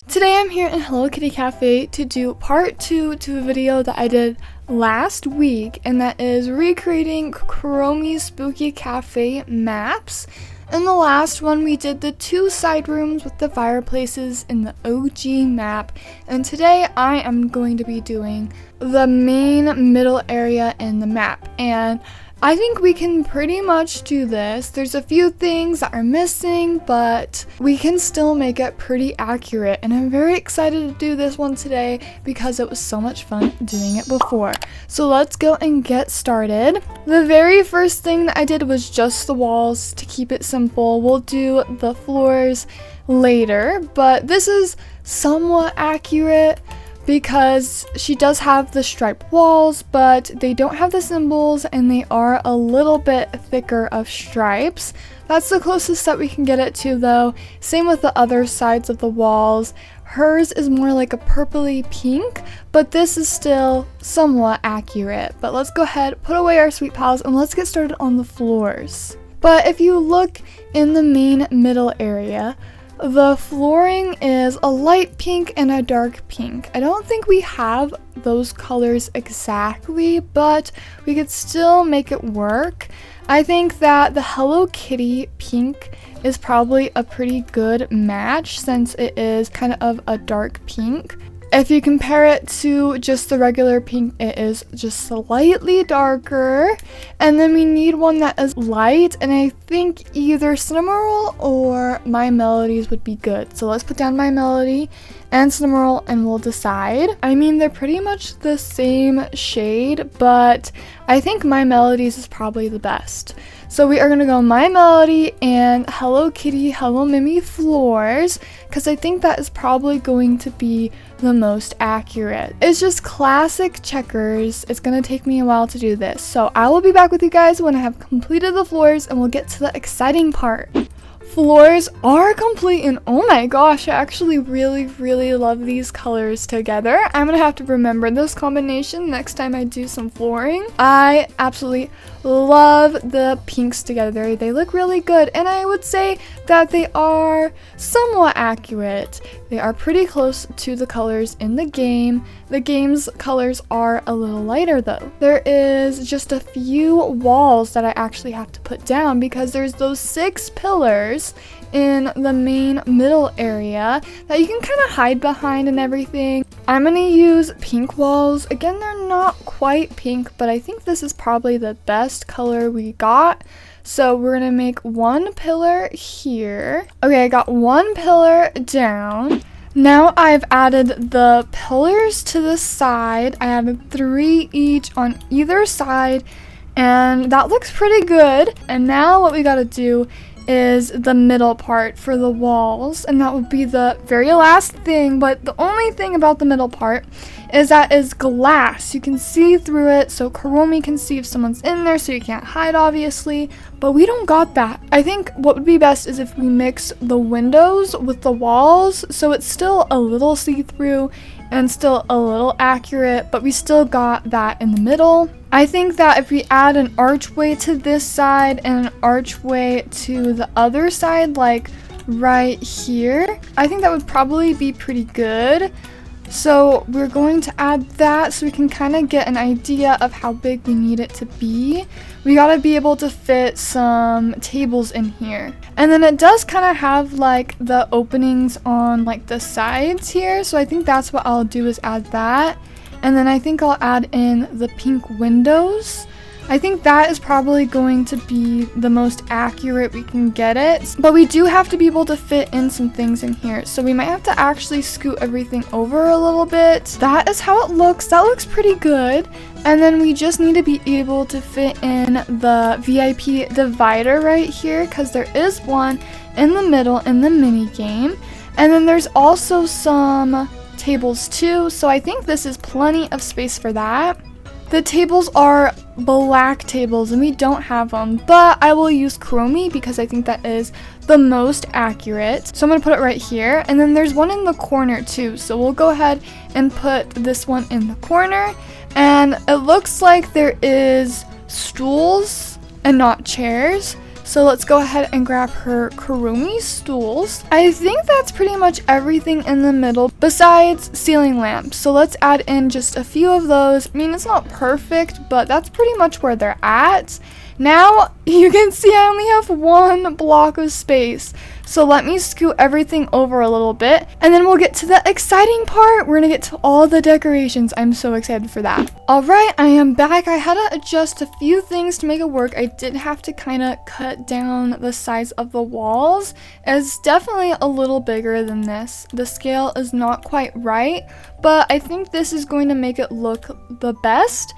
Today I'm here in Hello Kitty Cafe to do part 2 to a video that I did last week, and that is recreating Kuromi's Spooky Cafe maps. In the last one we did the 2 side rooms with the fireplaces in the OG map, and today I am going to be doing the main middle area in the map, and I think we can pretty much do this. There's a few things that are missing, but we can still make it pretty accurate, and I'm very excited to do this one today because it was so much fun doing it before. So let's go and get started. The very first thing that I did was just the walls to keep it simple. We'll do the floors later, but this is somewhat accurate because she does have the striped walls, but they don't have the symbols and they are a little bit thicker of stripes. That's the closest that we can get it to though. Same with the other sides of the walls. Hers is more like a purpley pink, but this is still somewhat accurate. But let's go ahead, put away our sweet pals, and let's get started on the floors. But if you look in the main middle area, the flooring is a light pink and a dark pink. I don't think we have those colors exactly, but we could still make it work. I think that the Hello Kitty pink is probably a pretty good match since it is kind of a dark pink. If you compare it to just the regular pink, it is just slightly darker. And then we need one that is light, and I think either Cinnamoroll or My Melodies would be good. So let's put down My Melody and Cinnamoroll and we'll decide. I mean, they're pretty much the same shade, but I think My Melodies is probably the best. So we are going to go My Melody and Hello Kitty, Hello Mimi floors, because I think that is probably going to be the most accurate. It's just classic checkers. It's going to take me a while to do this. So I will be back with you guys when I have completed the floors and we'll get to the exciting part. Floors are complete, and oh my gosh, I actually really love these colors together. I'm gonna have to remember this combination next time I do some flooring. I absolutely love the pinks together. They look really good, and I would say that they are somewhat accurate. They are pretty close to the colors in the game. The game's colors are a little lighter though. There is just a few walls that I actually have to put down because there's those 6 pillars in the main middle area that you can kind of hide behind and everything. I'm gonna use pink walls. Again, they're not quite pink, but I think this is probably the best color we got. So we're gonna make 1 pillar here. Okay, I got 1 pillar down. Now I've added the pillars to the side. I added 3 each on either side, and that looks pretty good. And now what we gotta do is the middle part for the walls, and that would be the very last thing. But the only thing about the middle part is that is glass. You can see through it, so Kuromi can see if someone's in there, so you can't hide obviously, but we don't got that. I think what would be best is if we mix the windows with the walls, so it's still a little see-through and still a little accurate, but we still got that in the middle. I think that if we add an archway to this side and an archway to the other side, like right here, I think that would probably be pretty good. So we're going to add that so we can kind of get an idea of how big we need it to be. We gotta be able to fit some tables in here. And then it does kind of have like the openings on like the sides here, so I think that's what I'll do is add that. And then I think I'll add in the pink windows. I think that is probably going to be the most accurate we can get it. But we do have to be able to fit in some things in here, so we might have to actually scoot everything over a little bit. That is how it looks. That looks pretty good. And then we just need to be able to fit in the VIP divider right here, because there is one in the middle in the mini game. And then there's also some tables too, so I think this is plenty of space for that. The tables are black tables and we don't have them, but I will use Kuromi because I think that is the most accurate. So I'm gonna put it right here, and then there's one in the corner too, so we'll go ahead and put this one in the corner. And it looks like there is stools and not chairs, So let's go ahead and grab her Kuromi stools. I think that's pretty much everything in the middle besides ceiling lamps. So let's add in just a few of those. I mean, it's not perfect, but that's pretty much where they're at. Now you can see I only have one block of space. So let me scoot everything over a little bit and then we'll get to the exciting part. We're gonna get to all the decorations. I'm so excited for that. All right, I am back. I had to adjust a few things to make it work. I did have to kind of cut down the size of the walls. It's definitely a little bigger than this. The scale is not quite right, but I think this is going to make it look the best.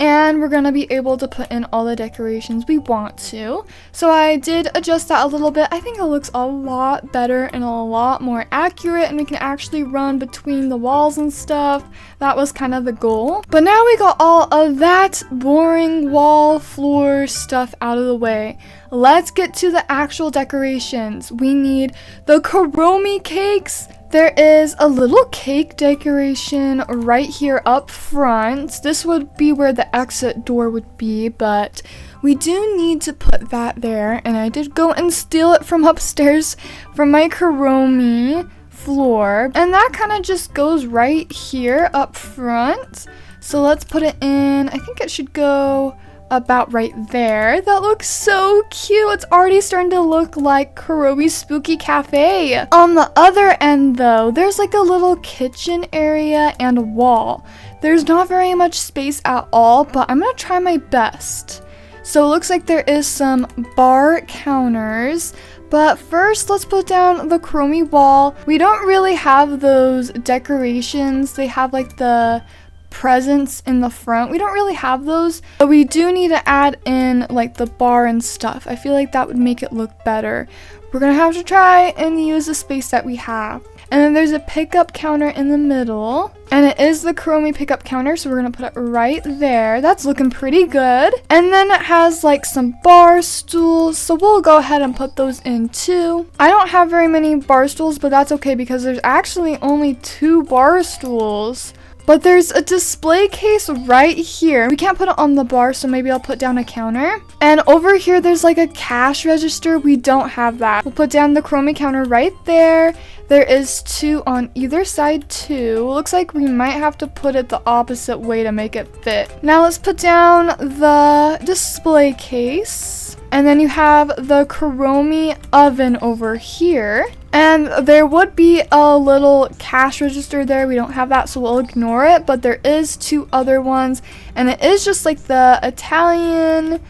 And we're gonna be able to put in all the decorations we want to. So I did adjust that a little bit. I think it looks a lot better and a lot more accurate, and we can actually run between the walls and stuff. That was kind of the goal. But now we got all of that boring wall, floor stuff out of the way. Let's get to the actual decorations. We need the Kuromi cakes. There is a little cake decoration right here up front. This would be where the exit door would be, but we do need to put that there. And I did go and steal it from upstairs from my Kuromi floor. And that kind of just goes right here up front. So let's put it in. I think it should go about right there. That looks so cute. It's already starting to look like Kuromi's Spooky Cafe. On the other end though, there's like a little kitchen area and a wall. There's not very much space at all, but I'm gonna try my best. So it looks like there is some bar counters. But first, let's put down the Kuromi wall. We don't really have those decorations. They have like the presents in the front. We don't really have those, but we do need to add in like the bar and stuff. I feel like that would make it look better. We're gonna have to try and use the space that we have. And then there's a pickup counter in the middle, and it is the Kuromi pickup counter, so we're gonna put it right there. That's looking pretty good. And then it has like some bar stools, so we'll go ahead and put those in too. I don't have very many bar stools, but that's okay because there's actually only 2 bar stools. But there's a display case right here. We can't put it on the bar, so maybe I'll put down a counter. And over here, there's like a cash register. We don't have that. We'll put down the Kuromi counter right there. There is 2 on either side too. Looks like we might have to put it the opposite way to make it fit. Now let's put down the display case. And then you have the Kuromi oven over here. And there would be a little cash register there. We don't have that, so we'll ignore it. But there is 2 other ones. And it is just like the Italian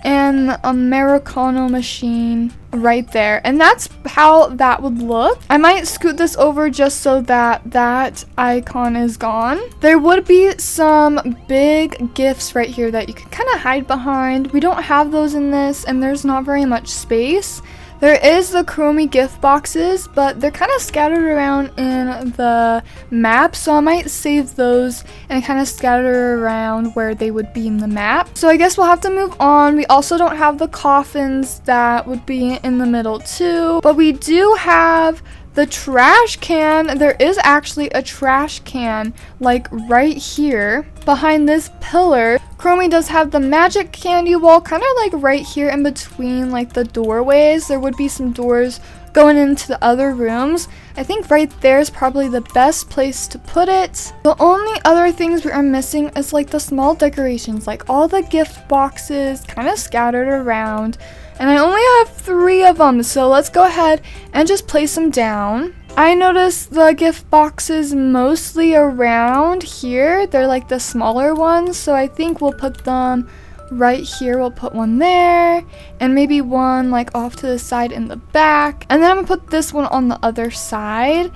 and Americano machine right there. And that's how that would look. I might scoot this over just so that that icon is gone. There would be some big gifts right here that you can kind of hide behind. We don't have those in this, and there's not very much space. There is the Kuromi gift boxes, but they're kind of scattered around in the map, so I might save those and kind of scatter around where they would be in the map. So I guess we'll have to move on. We also don't have the coffins that would be in the middle too, but we do have the trash can. There is actually a trash can like right here behind this pillar. Kuromi does have the magic candy wall kind of like right here in between like the doorways. There would be some doors going into the other rooms. I think right there is probably the best place to put it. The only other things we are missing is like the small decorations, like all the gift boxes kind of scattered around. And I only have 3 of them, so let's go ahead and just place them down. I noticed the gift boxes mostly around here. They're like the smaller ones, so I think we'll put them right here. We'll put one there, and maybe one like off to the side in the back. And then I'm gonna put this one on the other side.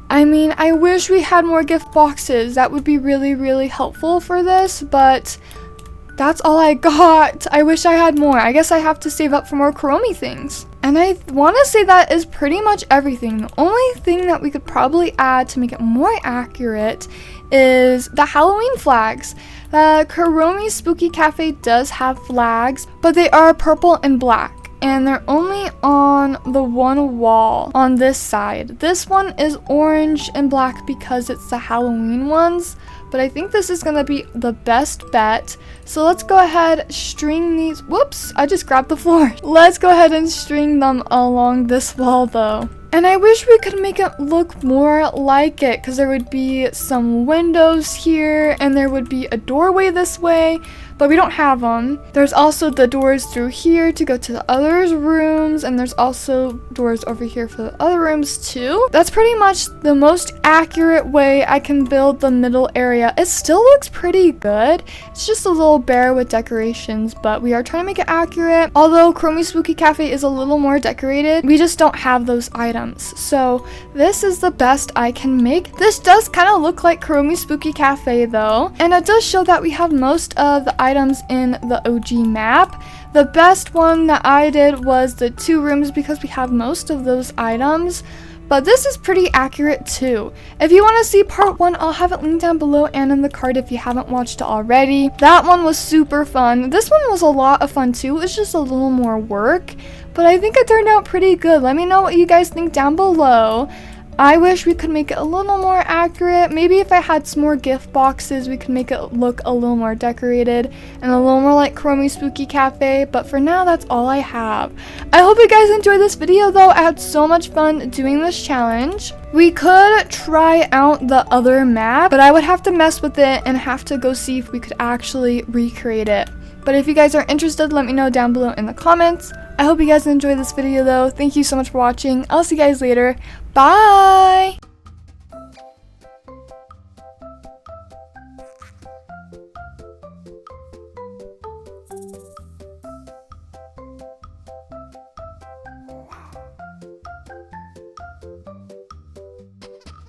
I mean, I wish we had more gift boxes. That would be really, really helpful for this, but that's all I got. I wish I had more. I guess I have to save up for more Kuromi things. And I want to say that is pretty much everything. The only thing that we could probably add to make it more accurate is the Halloween flags. The Kuromi Spooky Cafe does have flags, but they are purple and black. and they're only on the one wall on this side. This one is orange and black because it's the Halloween ones, but I think this is gonna be the best bet. So let's go ahead, string these. Whoops, I just grabbed the floor. Let's go ahead and string them along this wall though. And I wish we could make it look more like it, because there would be some windows here and there would be a doorway this way, but we don't have them. There's also the doors through here to go to the other rooms, and there's also doors over here for the other rooms too. That's pretty much the most accurate way I can build the middle area. It still looks pretty good. It's just a little bare with decorations, but we are trying to make it accurate. Although Kuromi's Spooky Cafe is a little more decorated, we just don't have those items. So this is the best I can make. This does kind of look like Kuromi's Spooky Cafe though, and it does show that we have most of the items in the OG map. The best one that I did was the 2 rooms because we have most of those items. But this is pretty accurate too. If you want to see part 1, I'll have it linked down below and in the card if you haven't watched it already. That one was super fun. This one was a lot of fun too. It's just a little more work, but I think it turned out pretty good. Let me know what you guys think down below. I wish we could make it a little more accurate. Maybe if I had some more gift boxes, we could make it look a little more decorated and a little more like Kuromi's Spooky Cafe. But for now, that's all I have. I hope you guys enjoyed this video though. I had so much fun doing this challenge. We could try out the other map, but I would have to mess with it and have to go see if we could actually recreate it. But if you guys are interested, let me know down below in the comments. I hope you guys enjoyed this video though. Thank you so much for watching. I'll see you guys later. Bye!